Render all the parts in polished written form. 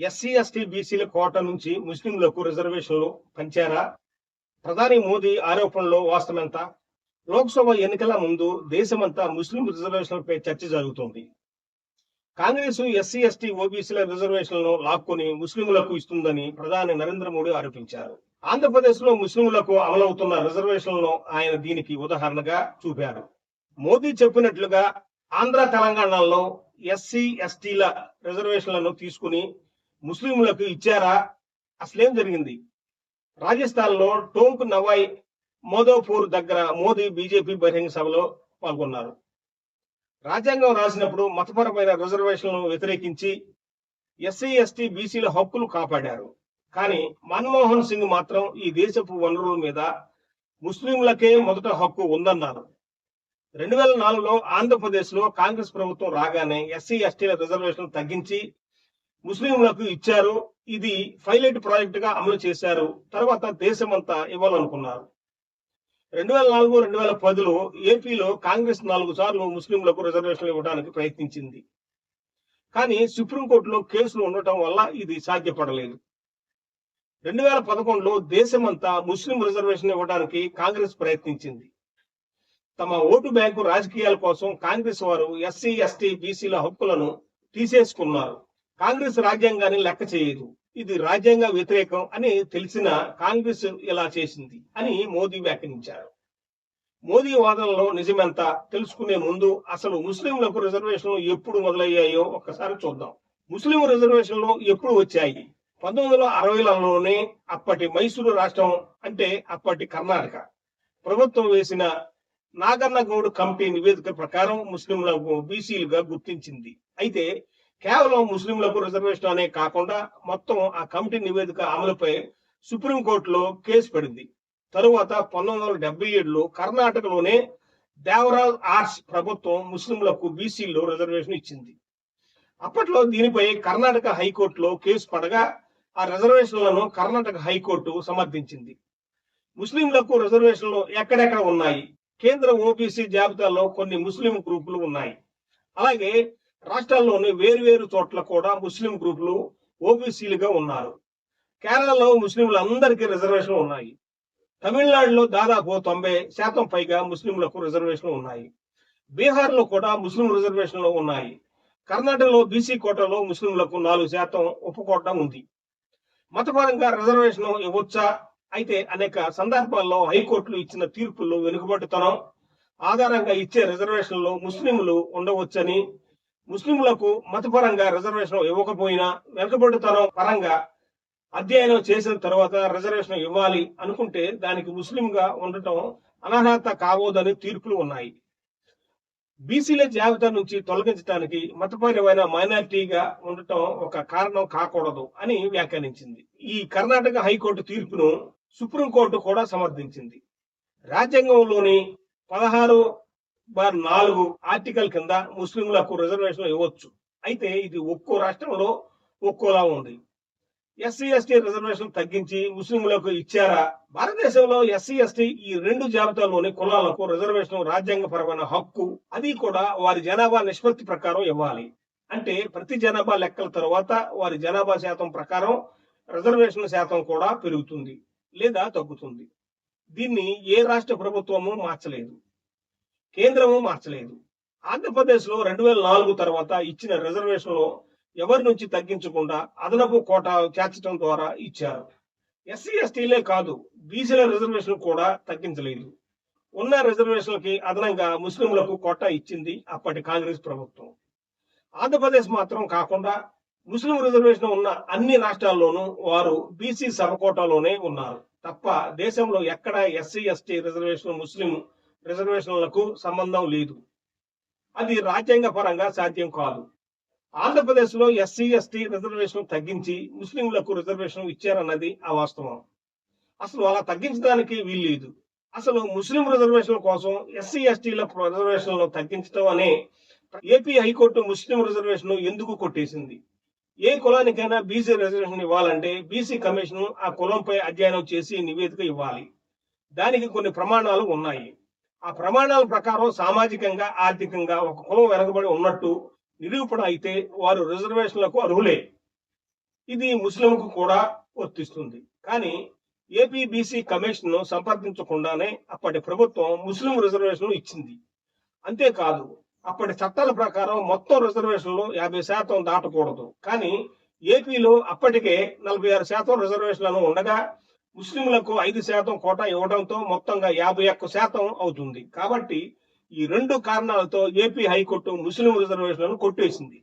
SC, ST, బీసీల కోట నుంచి ముస్లింలకు రిజర్వేషన్లు పంచారా? ప్రధాని మోదీ ఆరోపణలో వాస్తవమెంత? లోక్సభ ఎన్నికల ముందు దేశమంతా ముస్లిం రిజర్వేషన్లపై చర్చ జరుగుతోంది. కాంగ్రెస్ ఎస్సీ, ఎస్టీ, ఓబీసీల రిజర్వేషన్లను లాక్కొని ముస్లింలకు ఇస్తుందని ప్రధాని నరేంద్ర మోడీ ఆరోపించారు. ఆంధ్రప్రదేశ్ లో ముస్లింలకు అమలవుతున్న రిజర్వేషన్లను ఆయన దీనికి ఉదాహరణగా చూపారు. మోదీ చెప్పినట్లుగా ఆంధ్ర, తెలంగాణలో ఎస్సీ, ఎస్టీల రిజర్వేషన్లను తీసుకుని ముస్లింలకు ఇచ్చారా? అసలేం జరిగింది? రాజస్థాన్ లో టోంక్ నవాయ్ మోదోపూర్ దగ్గర మోదీ బీజేపీ బహిరంగ సభలో పాల్గొన్నారు. రాజ్యాంగం రాసినప్పుడు మతపరమైన రిజర్వేషన్లను వ్యతిరేకించి ఎస్సీ, ఎస్టీ, బీసీల హక్కులు కాపాడారు. కానీ మన్మోహన్ సింగ్ మాత్రం ఈ దేశపు వనరుల మీద ముస్లింలకే మొదట హక్కు ఉందన్నారు. 2004లో ఆంధ్రప్రదేశ్ లో కాంగ్రెస్ ప్రభుత్వం రాగానే ఎస్సీ, ఎస్టీల రిజర్వేషన్ తగ్గించి ముస్లింలకు ఇచ్చారు. ఇది పైలట్ ప్రాజెక్ట్ గా అమలు చేశారు. తర్వాత దేశమంతా ఇవ్వాలనుకున్నారు. 2004, 2010లో ఏపీలో కాంగ్రెస్ 4 సార్లు ముస్లింలకు రిజర్వేషన్లు ఇవ్వడానికి ప్రయత్నించింది. కానీ సుప్రీంకోర్టులో కేసులు ఉండటం వల్ల ఇది సాధ్యపడలేదు. 2011లో దేశమంతా ముస్లిం రిజర్వేషన్ ఇవ్వడానికి కాంగ్రెస్ ప్రయత్నించింది. తమ ఓటు బ్యాంకు రాజకీయాల కోసం కాంగ్రెస్ వారు ఎస్సీ, ఎస్టీ, బీసీల హక్కులను తీసేసుకున్నారు. కాంగ్రెస్ రాజ్యాంగాన్ని లెక్క చేయదు. ఇది రాజ్యాంగ వ్యతిరేకం అని తెలిసిన కాంగ్రెస్ ఇలా చేసింది అని మోదీ వ్యాఖ్యానించారు. మోదీ వాదనలో నిజమెంత తెలుసుకునే ముందు అసలు ముస్లింలకు రిజర్వేషన్లు ఎప్పుడు మొదలయ్యాయో ఒక్కసారి చూద్దాం. ముస్లిం రిజర్వేషన్లు ఎప్పుడు వచ్చాయి? 1960లలోనే అప్పటి మైసూరు రాష్ట్రం, అంటే అప్పటి కర్ణాటక ప్రభుత్వం వేసిన నాగన్నగౌడ్ కమిటీ నివేదిక ప్రకారం ముస్లింలకు బీసీలుగా గుర్తించింది. అయితే కేవలం ముస్లింలకు రిజర్వేషన్ అనే కాకుండా మొత్తం ఆ కమిటీ నివేదిక అమలుపై సుప్రీంకోర్టులో కేసు పడింది. తరువాత 1977లో కర్ణాటకలోనే దేవరాజ్ ఆర్ట్స్ ప్రభుత్వం ముస్లింలకు బీసీల్లో రిజర్వేషన్ ఇచ్చింది. అప్పట్లో దీనిపై కర్ణాటక హైకోర్టులో కేసు పడగా ఆ రిజర్వేషన్లను కర్ణాటక హైకోర్టు సమర్థించింది. ముస్లింలకు రిజర్వేషన్లు ఎక్కడెక్కడ ఉన్నాయి? కేంద్ర ఓబీసీ జాబితాలో కొన్ని ముస్లిం గ్రూపులు ఉన్నాయి. అలాగే రాష్ట్రాల్లోని వేర్వేరు చోట్ల కూడా ముస్లిం గ్రూపులు ఓబీసీలుగా ఉన్నారు. కేరళలో ముస్లింలందరికీ రిజర్వేషన్లు ఉన్నాయి. తమిళనాడులో దాదాపు 90% పైగా ముస్లింలకు రిజర్వేషన్లు ఉన్నాయి. బీహార్లో కూడా ముస్లిం రిజర్వేషన్లు ఉన్నాయి. కర్ణాటకలో బీసీ కోటాలో ముస్లింలకు 4% ఉపకోట ఉంది. మతపరంగా రిజర్వేషన్ ఇవ్వచ్చా? అయితే అనేక సందర్భాల్లో హైకోర్టులు ఇచ్చిన తీర్పుల్లో వెనుకబడితనం ఆధారంగా ఇచ్చే రిజర్వేషన్లో ముస్లింలు ఉండవచ్చని, ముస్లింలకు మతపరంగా రిజర్వేషన్ ఇవ్వకపోయినా వెనుకబడితనం పరంగా అధ్యయనం చేసిన తర్వాత రిజర్వేషన్ ఇవ్వాలి అనుకుంటే దానికి ముస్లింగా ఉండటం అనర్హత కావోదని తీర్పులు ఉన్నాయి. బీసీల జాబితా నుంచి తొలగించడానికి మతపరమైన మైనారిటీగా ఉండటం ఒక కారణం కాకూడదు అని వ్యాఖ్యానించింది. ఈ కర్ణాటక హైకోర్టు తీర్పును సుప్రీంకోర్టు కూడా సమర్థించింది. రాజ్యాంగంలోని 16/4 ఆర్టికల్ కింద ముస్లింలకు రిజర్వేషన్ ఇవ్వచ్చు. అయితే ఇది ఒక్కో రాష్ట్రంలో ఒక్కోలా ఉంది. ఎస్సీ, ఎస్టీ రిజర్వేషన్ తగ్గించి ముస్లింలకు ఇచ్చారా? భారతదేశంలో ఎస్సీ, ఎస్టీ ఈ 2 జాబితాలోని కులాలకు రిజర్వేషన్ రాజ్యాంగపరమైన హక్కు. అది కూడా వారి జనాభా నిష్పత్తి ప్రకారం ఇవ్వాలి. అంటే ప్రతి జనాభా లెక్కల తర్వాత వారి జనాభా శాతం ప్రకారం రిజర్వేషన్ శాతం కూడా పెరుగుతుంది లేదా తగ్గుతుంది. దీన్ని ఏ రాష్ట్ర ప్రభుత్వము మార్చలేదు, కేంద్రము మార్చలేదు. ఆంధ్రప్రదేశ్ లో 2004 తర్వాత ఇచ్చిన రిజర్వేషన్లో ఎవరి నుంచి తగ్గించకుండా అదనపు కోటా చేర్చడం ద్వారా ఇచ్చారు. ఎస్సీ, ఎస్టీలే కాదు, బీసీల రిజర్వేషన్ కూడా తగ్గించలేదు. ఉన్న రిజర్వేషన్లకి అదనంగా ముస్లింలకు కోటా ఇచ్చింది అప్పటి కాంగ్రెస్ ప్రభుత్వం. ఆంధ్రప్రదేశ్ మాత్రం కాకుండా ముస్లిం రిజర్వేషన్ ఉన్న అన్ని రాష్ట్రాల్లోనూ వారు బీసీ సబకోటాలోనే ఉన్నారు తప్ప దేశంలో ఎక్కడ ఎస్సీ, ఎస్టీ రిజర్వేషన్ ముస్లిం రిజర్వేషన్లకు సంబంధం లేదు. అది రాజ్యాంగ పరంగా సాధ్యం కాదు. ఆంధ్రప్రదేశ్ లో ఎస్సీ, ఎస్టీ రిజర్వేషన్ తగ్గించి ముస్లింలకు రిజర్వేషన్ ఇచ్చారన్నది అవాస్తవం. అసలు అలా తగ్గించడానికి వీల్లేదు. అసలు ముస్లిం రిజర్వేషన్ల కోసం ఎస్సీ, ఎస్టీల రిజర్వేషన్లను తగ్గించడం అనే ఏపీ హైకోర్టు ముస్లిం రిజర్వేషన్ ఎందుకు కొట్టేసింది? ఏ కులానికైనా బీసీ రిజర్వేషన్ ఇవ్వాలంటే బీసీ కమిషన్ ఆ కులంపై అధ్యయనం చేసి నివేదిక ఇవ్వాలి. దానికి కొన్ని ప్రమాణాలు ఉన్నాయి. ఆ ప్రమాణాల ప్రకారం సామాజికంగా, ఆర్థికంగా ఒక కులం వెనకబడి ఉన్నట్టు నిరూపణ అయితే వారు రిజర్వేషన్లకు అర్హులే. ఇది ముస్లింకు కూడా వర్తిస్తుంది. కానీ ఏపీ బీసీ కమిషన్ సంప్రదించకుండానే అప్పటి ప్రభుత్వం ముస్లిం రిజర్వేషన్లు ఇచ్చింది. అంతేకాదు అప్పటి చట్టాల ప్రకారం మొత్తం రిజర్వేషన్లు 50% దాటకూడదు. కానీ ఏపీలో అప్పటికే 46% రిజర్వేషన్లను ఉండగా ముస్లింలకు 5% కోటా ఇవ్వడంతో మొత్తంగా 51% అవుతుంది. కాబట్టి ఈ రెండు కారణాలతో ఏపీ హైకోర్టు ముస్లిం రిజర్వేషన్లను కొట్టేసింది.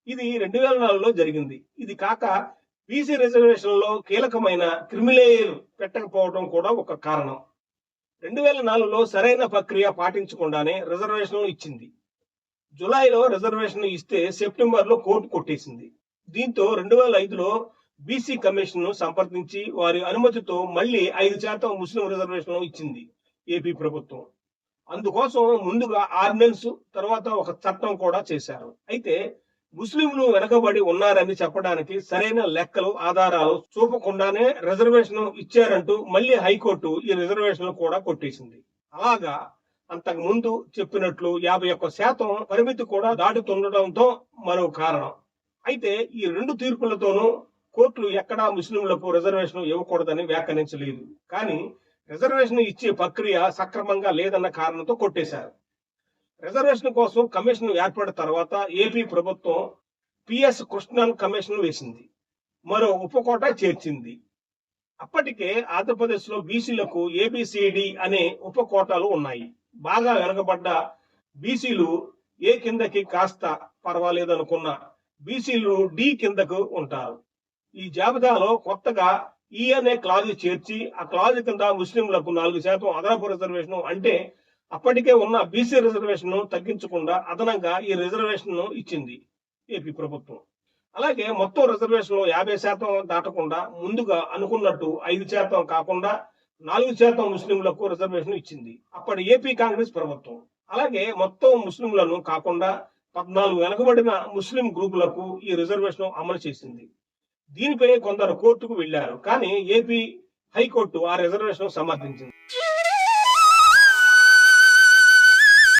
ఇది 2004లో జరిగింది. ఇది కాక బీసీ రిజర్వేషన్లో కీలకమైన క్రిమిలేయర్ పెట్టకపోవడం కూడా ఒక కారణం. 2004లో సరైన ప్రక్రియ పాటించకుండానే రిజర్వేషన్లు ఇచ్చింది. జులైలో రిజర్వేషన్ ఇస్తే సెప్టెంబర్లో కోర్టు కొట్టేసింది. దీంతో 2005లో బీసీ కమిషన్ సంప్రదించి వారి అనుమతితో మళ్లీ 5% ముస్లిం రిజర్వేషన్ ఇచ్చింది ఏపీ ప్రభుత్వం. అందుకోసం ముందుగా ఆర్డినెన్స్, తర్వాత ఒక చట్టం కూడా చేశారు. అయితే ముస్లింలు వెనకబడి ఉన్నారని చెప్పడానికి సరైన లెక్కలు, ఆధారాలు చూపకుండానే రిజర్వేషన్ ఇచ్చారంటూ మళ్లీ హైకోర్టు ఈ రిజర్వేషన్లు కూడా కొట్టేసింది. అలాగా అంతకు ముందు చెప్పినట్లు 51% పరిమితి కూడా దాటుతుండటంతో మరో కారణం. అయితే ఈ రెండు తీర్పులతోనూ కోర్టులు ఎక్కడా ముస్లింలకు రిజర్వేషన్ ఇవ్వకూడదని వ్యాఖ్యానించలేదు. కానీ రిజర్వేషన్ ఇచ్చే ప్రక్రియ సక్రమంగా లేదన్న కారణంతో కొట్టేశారు. రిజర్వేషన్ కోసం కమిషన్ ఏర్పడిన తర్వాత ఏపీ ప్రభుత్వం పిఎస్ కృష్ణన్ కమిషన్ వేసింది. మరో ఉపకోట చేర్చింది. అప్పటికే ఆంధ్రప్రదేశ్ లో బీసీలకు ఏబిసిడి అనే ఉపకోటాలు ఉన్నాయి. బాగా వెనకబడ్డ బీసీలు ఏ కిందకి కాస్త పర్వాలేదనుకున్న బీసీలు డి కిందకు ఉంటారు. ఈ జాబితాలో కొత్తగా ఈ అనే క్లాజ్ చేర్చి ఆ క్లాజ్ కింద ముస్లింలకు 4% అదనపు రిజర్వేషన్, అంటే అప్పటికే ఉన్న బీసీ రిజర్వేషన్ తగ్గించకుండా అదనంగా ఈ రిజర్వేషన్ ఇచ్చింది ఏపీ ప్రభుత్వం. అలాగే మొత్తం రిజర్వేషన్ 50% దాటకుండా ముందుగా అనుకున్నట్టు 5% కాకుండా 4% ముస్లింలకు రిజర్వేషన్ ఇచ్చింది అప్పటి ఏపీ కాంగ్రెస్ ప్రభుత్వం. అలాగే మొత్తం ముస్లింలను కాకుండా 14 వెనుకబడిన ముస్లిం గ్రూపులకు ఈ రిజర్వేషన్ అమలు చేసింది. దీనిపై కొందరు కోర్టుకు వెళ్లారు. కానీ ఏపీ హైకోర్టు ఆ రిజర్వేషన్ సమర్థించింది.